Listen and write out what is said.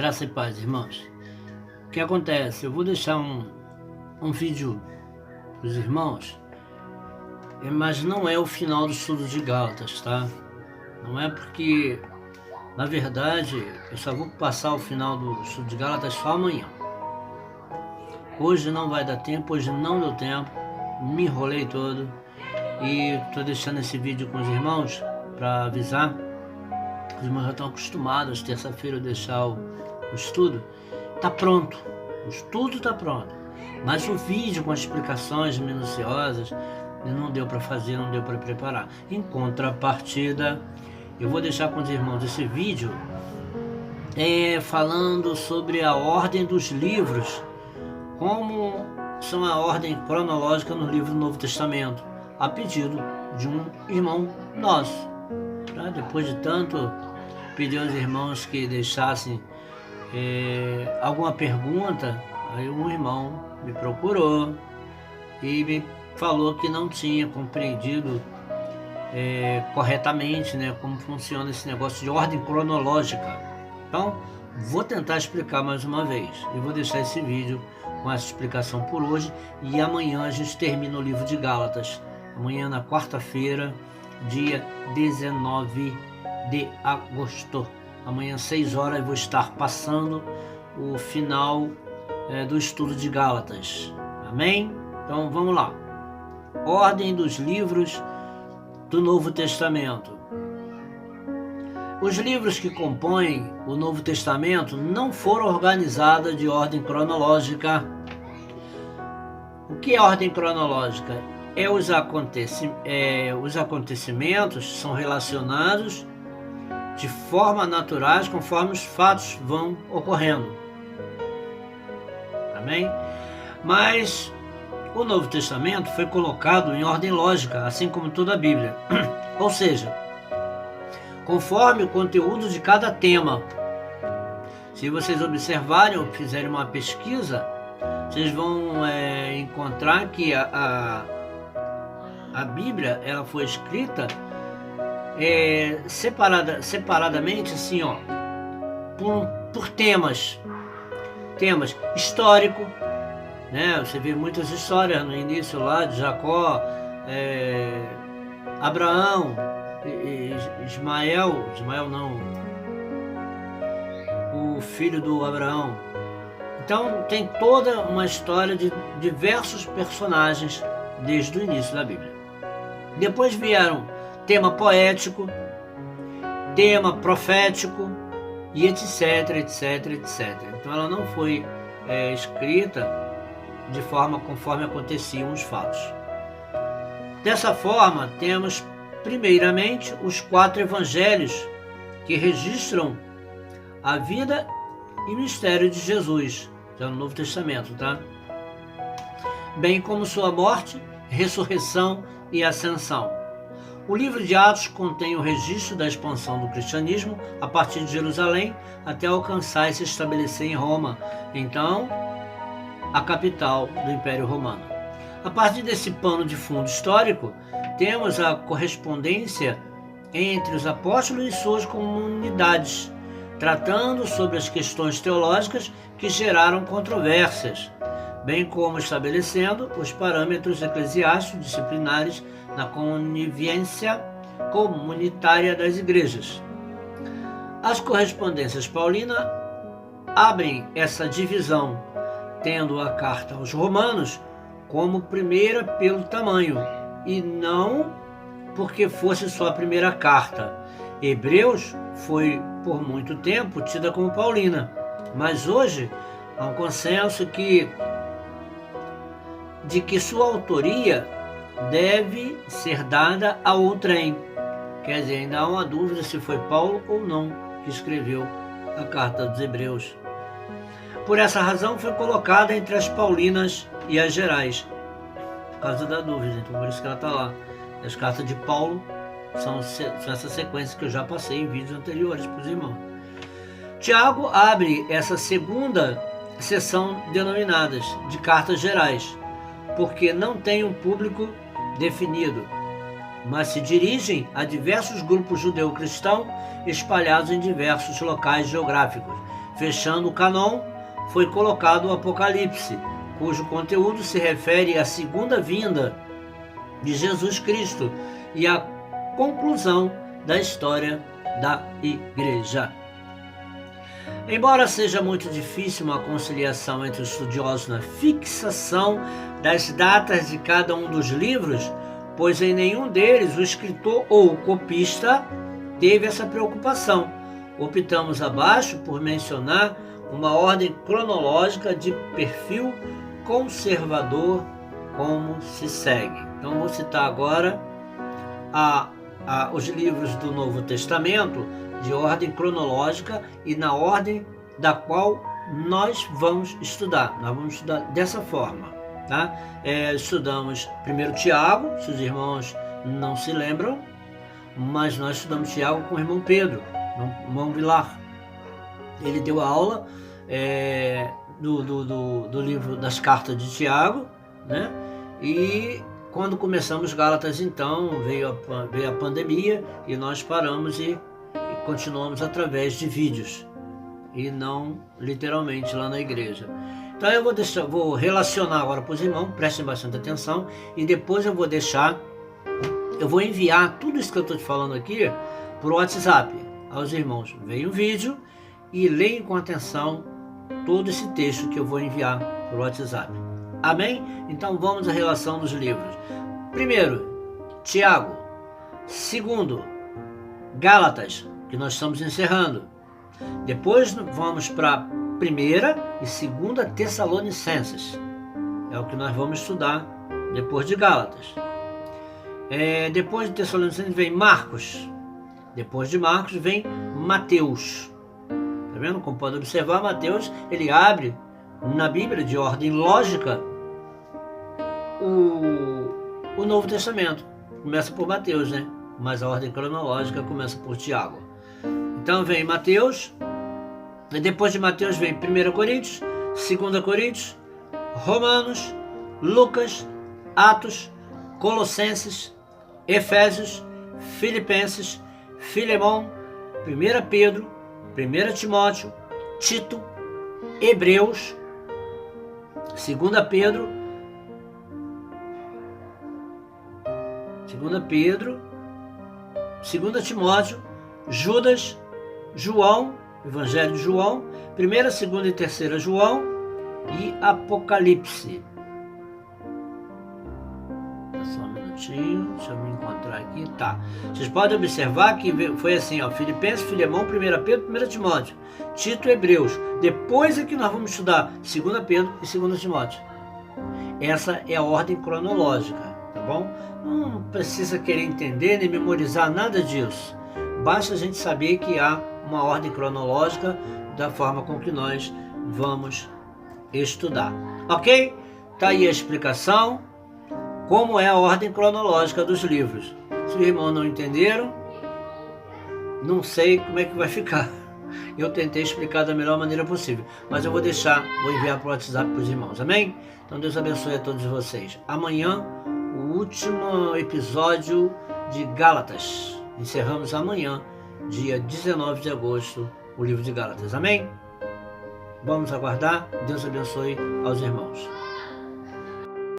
Graça e paz, irmãos. O que acontece? Eu vou deixar um vídeo para os irmãos, mas não é o final do estudo de Gálatas, tá? Não é porque, na verdade, eu só vou passar o final do estudo de Gálatas só amanhã. Hoje não vai dar tempo, hoje não deu tempo, me enrolei todo e estou deixando esse vídeo com os irmãos para avisar. Os irmãos já estão acostumados, terça-feira eu deixar o estudo. Está pronto, o estudo está pronto, mas o vídeo com as explicações minuciosas não deu para fazer, não deu para preparar. Em contrapartida, eu vou deixar com os irmãos esse vídeo falando sobre a ordem dos livros, como são a ordem cronológica no livro do Novo Testamento, a pedido de um irmão nosso. Depois de tanto pedir aos irmãos que deixassem alguma pergunta, aí um irmão me procurou e me falou que não tinha compreendido corretamente, né, como funciona esse negócio de ordem cronológica. Então, vou tentar explicar mais uma vez. Eu vou deixar esse vídeo com essa explicação por hoje e amanhã a gente termina o livro de Gálatas. Amanhã, na quarta-feira, dia 19 de agosto. Amanhã, 6 horas, eu vou estar passando o final do estudo de Gálatas. Amém? Então, vamos lá. Ordem dos livros do Novo Testamento. Os livros que compõem o Novo Testamento não foram organizados de ordem cronológica. O que é ordem cronológica? Os acontecimentos são relacionados de forma natural conforme os fatos vão ocorrendo. Amém? Mas o Novo Testamento foi colocado em ordem lógica, assim como toda a Bíblia. Ou seja, conforme o conteúdo de cada tema. Se vocês observarem ou fizerem uma pesquisa, vocês vão encontrar que a Bíblia ela foi escrita separadamente, assim, por temas histórico, né? Você vê muitas histórias no início lá de Jacó, Abraão, Ismael não, o filho do Abraão. Então tem toda uma história de diversos personagens desde o início da Bíblia. Depois vieram tema poético, tema profético e etc, etc, etc. Então ela não foi escrita de forma conforme aconteciam os fatos. Dessa forma, temos primeiramente os 4 evangelhos que registram a vida e mistério de Jesus, já no Novo Testamento, tá? Bem como sua morte, ressurreição e ascensão. O livro de Atos contém o registro da expansão do cristianismo a partir de Jerusalém até alcançar e se estabelecer em Roma, então a capital do Império Romano. A partir desse pano de fundo histórico, temos a correspondência entre os apóstolos e suas comunidades, tratando sobre as questões teológicas que geraram controvérsias, bem como estabelecendo os parâmetros eclesiásticos disciplinares na convivência comunitária das igrejas. As correspondências paulinas abrem essa divisão, tendo a carta aos Romanos como primeira pelo tamanho, e não porque fosse sua primeira carta. Hebreus foi por muito tempo tida como paulina, mas hoje há um consenso de que sua autoria deve ser dada a outrem. Quer dizer, ainda há uma dúvida se foi Paulo ou não que escreveu a carta dos Hebreus. Por essa razão foi colocada entre as paulinas e as gerais, por causa da dúvida, então por isso que ela está lá. As cartas de Paulo são essa sequência que eu já passei em vídeos anteriores para os irmãos. Tiago abre essa segunda seção denominadas de cartas gerais, porque não tem um público definido, mas se dirigem a diversos grupos judeu-cristãos espalhados em diversos locais geográficos. Fechando o cânon, foi colocado o Apocalipse, cujo conteúdo se refere à segunda vinda de Jesus Cristo e à conclusão da história da Igreja. Embora seja muito difícil uma conciliação entre os estudiosos na fixação das datas de cada um dos livros, pois em nenhum deles o escritor ou o copista teve essa preocupação, optamos abaixo por mencionar uma ordem cronológica de perfil conservador como se segue. Então vou citar agora os livros do Novo Testamento de ordem cronológica e na ordem da qual nós vamos estudar. Nós vamos estudar dessa forma, tá? Estudamos primeiro Tiago, se os irmãos não se lembram, mas nós estudamos Tiago com o irmão Pedro, irmão Vilar. Ele deu a aula do livro das cartas de Tiago, né? E quando começamos Gálatas, então, veio a pandemia e nós paramos e continuamos através de vídeos e não literalmente lá na igreja. Então eu vou relacionar agora para os irmãos, prestem bastante atenção, e depois eu vou enviar tudo isso que eu estou te falando aqui por WhatsApp aos irmãos. Veem o vídeo e leem com atenção todo esse texto que eu vou enviar por WhatsApp. Amém? Então vamos à relação dos livros. Primeiro, Tiago. Segundo, Gálatas, que nós estamos encerrando. Depois vamos para 1ª e 2ª Tessalonicenses. É o que nós vamos estudar depois de Gálatas. Depois de Tessalonicenses vem Marcos. Depois de Marcos vem Mateus. Tá vendo? Como pode observar, Mateus, ele abre na Bíblia de ordem lógica o Novo Testamento. Começa por Mateus, né? Mas a ordem cronológica começa por Tiago. Então vem Mateus, e depois de Mateus vem 1 Coríntios, 2 Coríntios, Romanos, Lucas, Atos, Colossenses, Efésios, Filipenses, Filemão, 1 Pedro, 1 Timóteo, Tito, Hebreus, 2 Pedro, 2 Timóteo, Judas, João, Evangelho de João, 1ª, 2ª e 3ª João e Apocalipse. Só um minutinho, deixa eu me encontrar aqui. Tá. Vocês podem observar que foi assim, ó, Filipenses, Filemão, 1 Pedro, 1 Timóteo, Tito, Hebreus. Depois é que nós vamos estudar 2 Pedro e 2 Timóteo. Essa é a ordem cronológica, tá bom? Não precisa querer entender nem memorizar nada disso. Basta a gente saber que há uma ordem cronológica da forma com que nós vamos estudar. Ok? Tá aí a explicação, como é a ordem cronológica dos livros. Se os irmãos não entenderam, não sei como é que vai ficar. Eu tentei explicar da melhor maneira possível, mas eu vou enviar para o WhatsApp para os irmãos. Amém? Então Deus abençoe a todos vocês. Amanhã, o último episódio de Gálatas. Encerramos amanhã, dia 19 de agosto, o livro de Gálatas. Amém? Vamos aguardar. Deus abençoe aos irmãos.